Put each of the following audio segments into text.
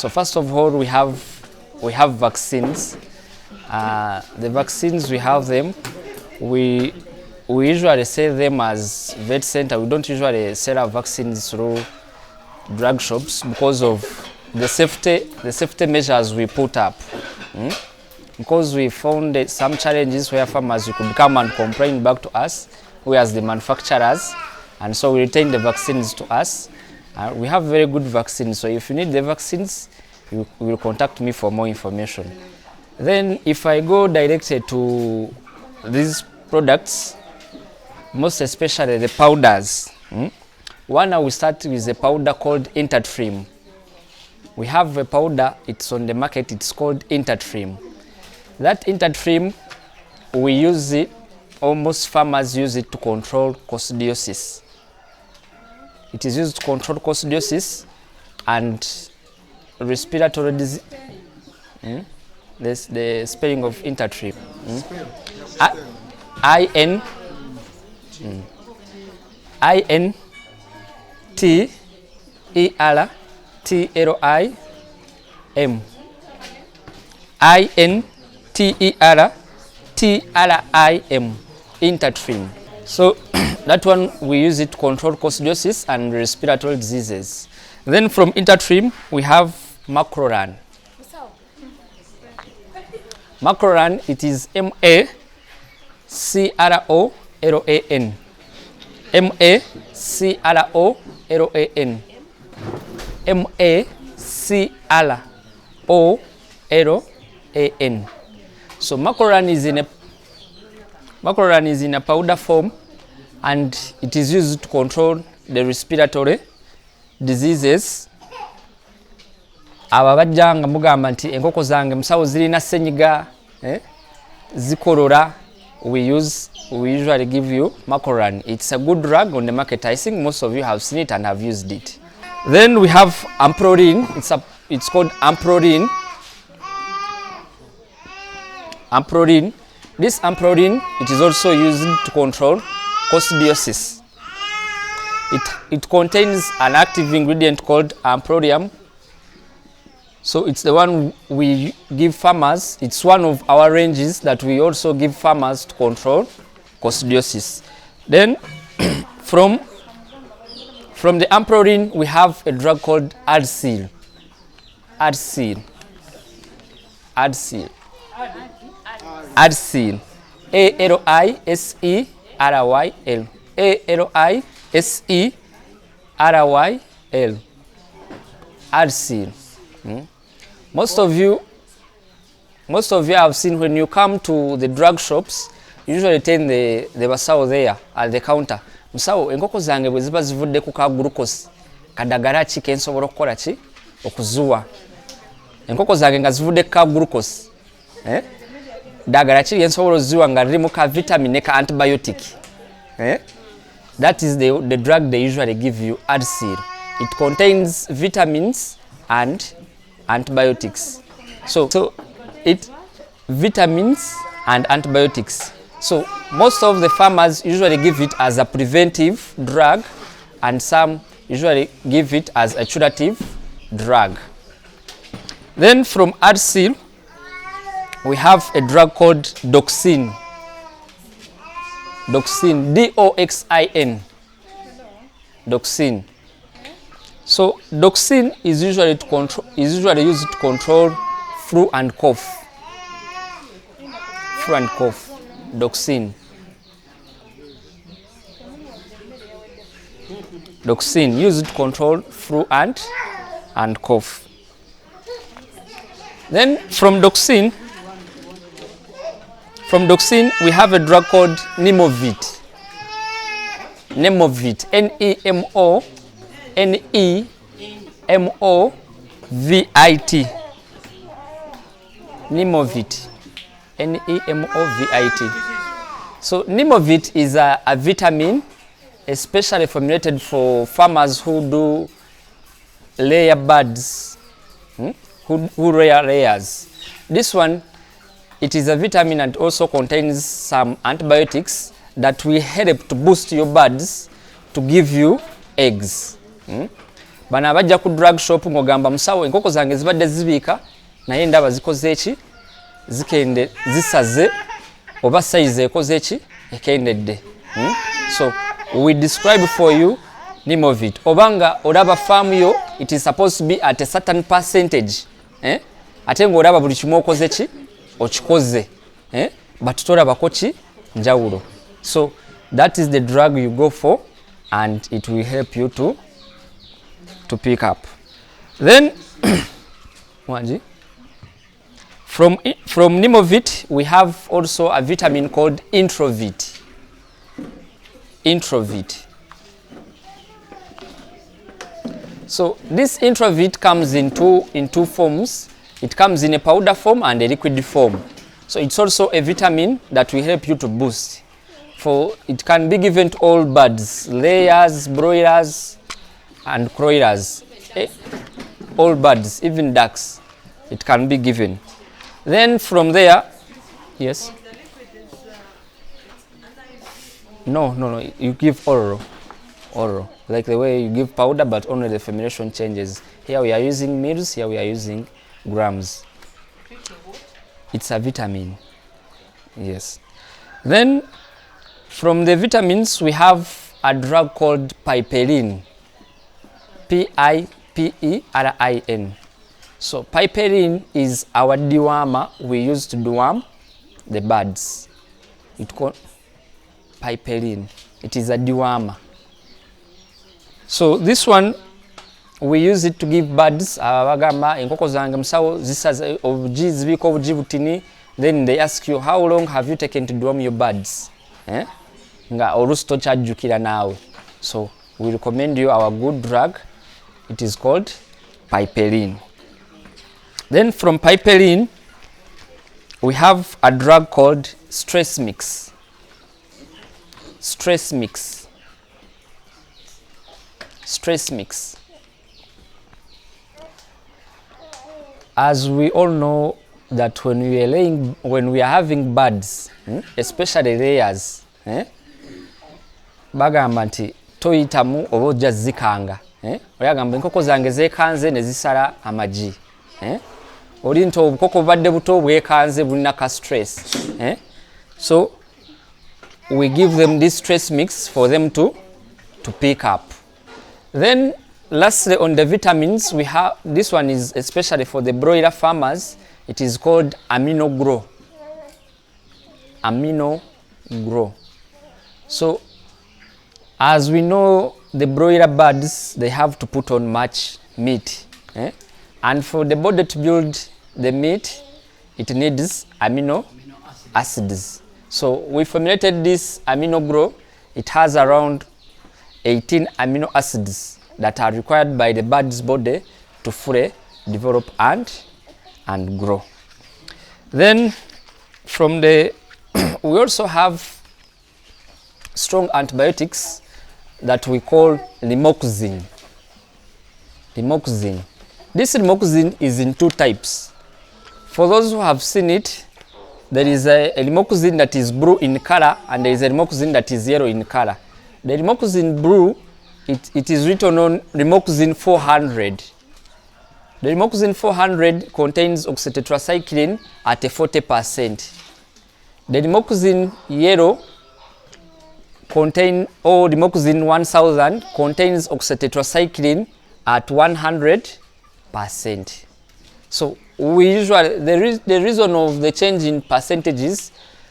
So first of all, we have vaccines. The vaccines, we have them. We usually sell them as vet center. We don't usually sell our vaccines through drug shops because of the safety measures we put up. Because we found some challenges where farmers could come and complain back to us, we as the manufacturers, and so we retain the vaccines to us. We have very good vaccines, so if you need the vaccines, you will contact me for more information. Then if I go directly to these products, most especially the powders. One, I will start with a powder called Intertrim. We have a powder, it's on the market, it's called Intertrim. That Intertrim, we use it, almost farmers use it to control coccidiosis. It is used to control coccidiosis and respiratory disease. The spelling of Intertrim. I-N-T-R-I-M. I-N-T-E-R-T-R-I-M. Intertrim. So that one we use it to control coccidiosis and respiratory diseases. Then from Intertrim we have Macroran. Macroran, it is M-A-C-R-O-L-A-N. M-A-C-R-O-L-A-N. M-A-C-R-O-L-A-N. So Macroran is in a powder form, and it is used to control the respiratory diseases. Ababajjanga mugamba nti enkoko zange musawo zirina senyiga zikorora, we usually give you Macroran. It's a good drug on the market. I think most of you have seen it and have used it. Then we have Amprorin. It's called Amprorin. Amprorin. This Amprorin, it is also used to control coccidiosis. It contains an active ingredient called Amprodium. So it's the one we give farmers. It's one of our ranges that we also give farmers to control coccidiosis. Then from the Amprorin, we have a drug called Adsil. Adsil. Adsil. Adsil. A-L-I-S-E-R-Y-L. A-L-I-S-E-R-Y-L. Adsil. Most of you have seen when you come to the drug shops, you usually tell the basawo there at the counter, musawo enkoko zange bwe ziba zivudde ku ka glucose kadagala ki kensobola okukola ki okuzuwa. Enkoko zange nga zivudde ku ka glucose dagala ki kensobola ozuwa nga lirimu ka vitamin ne ka antibiotic. That is the drug they usually give you, Adsil. It contains vitamins and antibiotics. So it vitamins and antibiotics. So most of the farmers usually give it as a preventive drug, and some usually give it as a curative drug. Then from Adsil, we have a drug called Doxin. Doxin, D-O-X-I-N. Doxin. So Doxin is usually used to control flu and cough. Flu and cough. Doxin. Doxin used to control flu and cough. Then from Doxin we have a drug called Nemovit. Nemovit. N-E-M-O-V-I-T. Nemovit. N-E-M-O-V-I-T. So Nemovit is a vitamin especially formulated for farmers who do layer birds, who rear layers. This one, it is a vitamin and also contains some antibiotics that will help to boost your birds to give you eggs. bano abajja ku drug shop ng'ogamba musawo enkoko zange zibadde zibiika naye ndaba zikoze eki zikende zisaze oba size ekoze eki ekendedde. So we describe for you Nimovit. Obanga olaba farm yo it is supposed to be at a certain percentage. Ate ng'olaba buli kimu okoze ki okikoze. But tolabako ki njawulo. So that is the drug you go for and it will help you to pick up. Then from Nimovit we have also a vitamin called Introvit. So this Introvit comes in two forms. It comes in a powder form and a liquid form. So it's also a vitamin that will help you to boost. For it can be given to all birds, layers, broilers, and croilers. All birds, even ducks, it can be given. Then from there, yes. No, you give oral, like the way you give powder, but only the formulation changes. Here we are using mils, here we are using grams. It's a vitamin, yes. Then from the vitamins we have a drug called piperin, Piperin. So piperin is our dewormer we use to deworm the birds. It called piperin. It is a dewormer. So this one we use it to give birds abagamba enkoko zange musawo zisaze obuji zibiko obuji butini. Then they ask you how long have you taken to deworm your birds, nga olusi tokyajjukira naawe. So we recommend you our good drug. It is called piperin. Then from piperin we have a drug called stress mix. As we all know that when we are having birds, especially layers, bagamba nti toyitamu oba ojja zikanga. Oyagamba enkoko zange zeekanze ne zisala amagi. Oli nti obukoko bubadde buto bwekanze bulina ka stress. So we give them this stress mix for them to pick up. Then lastly, on the vitamins, we have this one is especially for the broiler farmers. It is called Amino Grow. So as we know, the broiler birds, they have to put on much meat, and for the body to build the meat, it needs amino acids. So we formulated this Amino Grow. It has around 18 amino acids that are required by the bird's body to fully develop and grow. Then from the we also have strong antibiotics that we call limoxin. This limoxin is in two types. For those who have seen it, there is a limoxin that is blue in color and there is a limoxin that is yellow in color. The limoxin blue, it is written on limoxin 400. The limoxin 400 contains oxytetracycline at a 40%. The limoxin yellow limoxin 1000 contains oxytetracycline at 100%. So we usually, the reason of the change in percentages,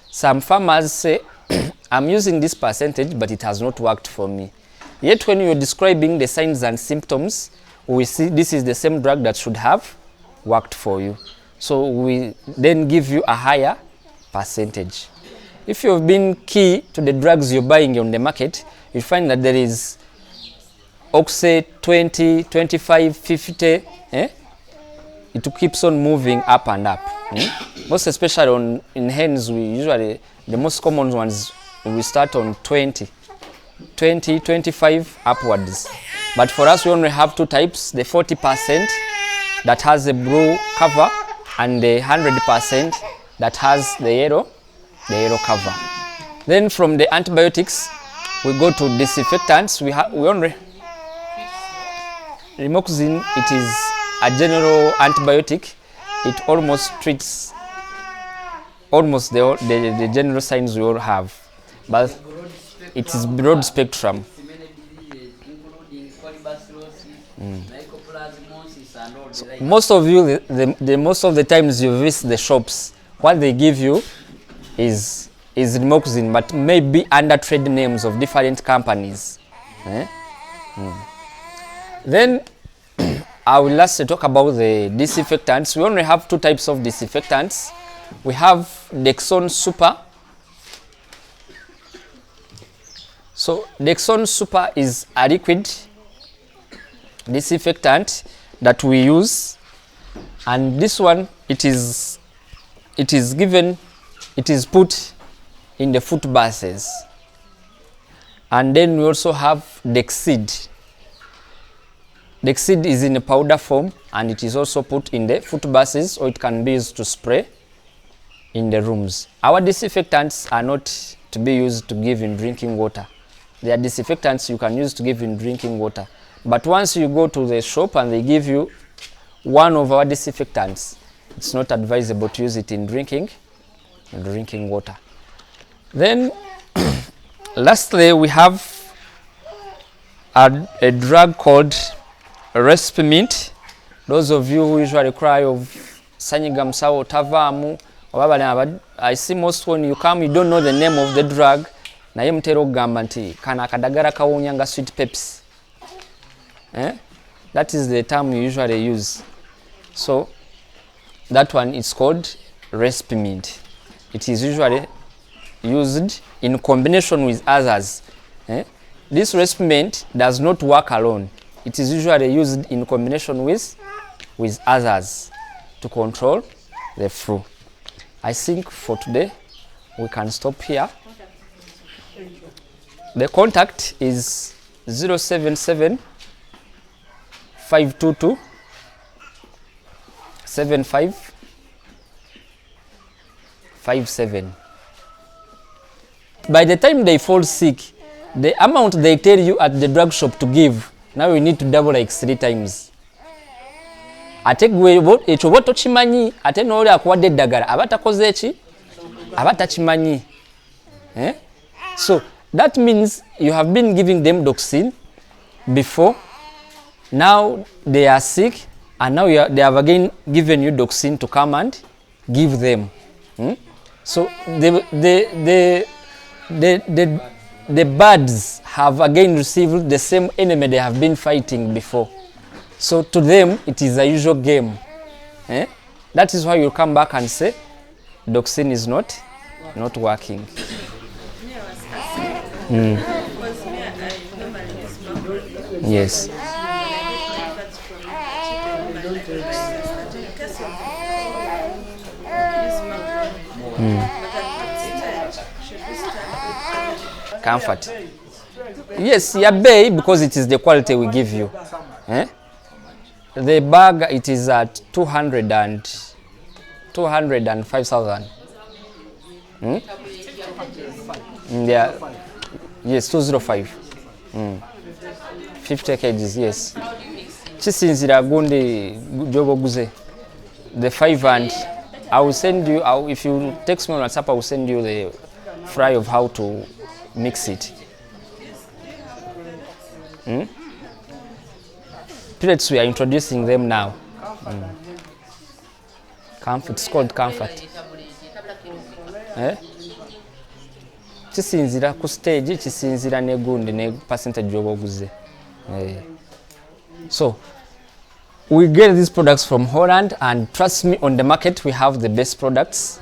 some farmers say, I'm using this percentage, but it has not worked for me. Yet when you're describing the signs and symptoms, we see this is the same drug that should have worked for you. So we then give you a higher percentage. If you've been key to the drugs you're buying on the market, you find that there is Oxy 20, 25, 50, it keeps on moving up and up. Most especially in hens, we usually, the most common ones, we start on 20, 25 upwards. But for us, we only have two types, the 40% that has a blue cover and the 100% that has the yellow cover. Then from the antibiotics, we go to disinfectants. We Rimoxin, it is a general antibiotic. It almost treats almost the general signs we all have, but it is broad spectrum. So most of you, most of the times you visit the shops, what they give you is Rimoxin, but maybe under trade names of different companies. Then I will lastly talk about the disinfectants. We only have 2 types of disinfectants. We have Dexone Super. So Dexone Super is a liquid disinfectant that we use, and this one it is put in the foot baths. And then we also have Dexid. Dexid is in a powder form, and it is also put in the foot baths, or it can be used to spray in the rooms. Our disinfectants are not to be used to give in drinking water. They are disinfectants you can use to give in drinking water. But once you go to the shop and they give you one of our disinfectants, it's not advisable to use it in drinking water. Then lastly, we have a drug called Respimint. Those of you who usually cry of Sanyiga Musawo Tavamu, I see most when you come, you don't know the name of the drug. Naye mutera okugamba nti kana akadagala kawunya nga sweet Pepsi. That is the term we usually use. So that one is called Respimint. It is usually used in combination with others. This Respimint does not work alone. It is usually used in combination with others to control the flu. I think for today we can stop here. The contact is 077 522 7557. By the time they fall sick, the amount they tell you at the drug shop to give, now you need to double like 3 times. Ate gwe ekyo boto chimanyi, ate n'oli akuwadde eddagala abatakoze eki abatakimanyi. So that means you have been giving them Doxin before. Now they are sick, and now they have again given you Doxin to come and give them. So the birds have again received the same enemy they have been fighting before. So to them it is a usual game. That is why you come back and say Doxin is not working. Yes. Comfort. Yes, yeah, bay, because it is the quality we give you. The bag, it is at 205,000. Yeah. Yes, 205. 50 kgs, yes. Chisinzira gundi jobo guze. The 5, and I will send you, if you text me on WhatsApp, I will send you the fry of how to mix it. Pellets, we are introducing them now. Comfort, it's called Comfort. Chisinzira ku stage, chisinzira ne gundi ne percentage oboguze. So we get these products from Holland, and trust me, on the market we have the best products,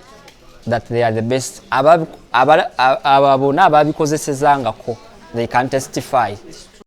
that they are the best. Ababona ababikozesezangako, they can testify.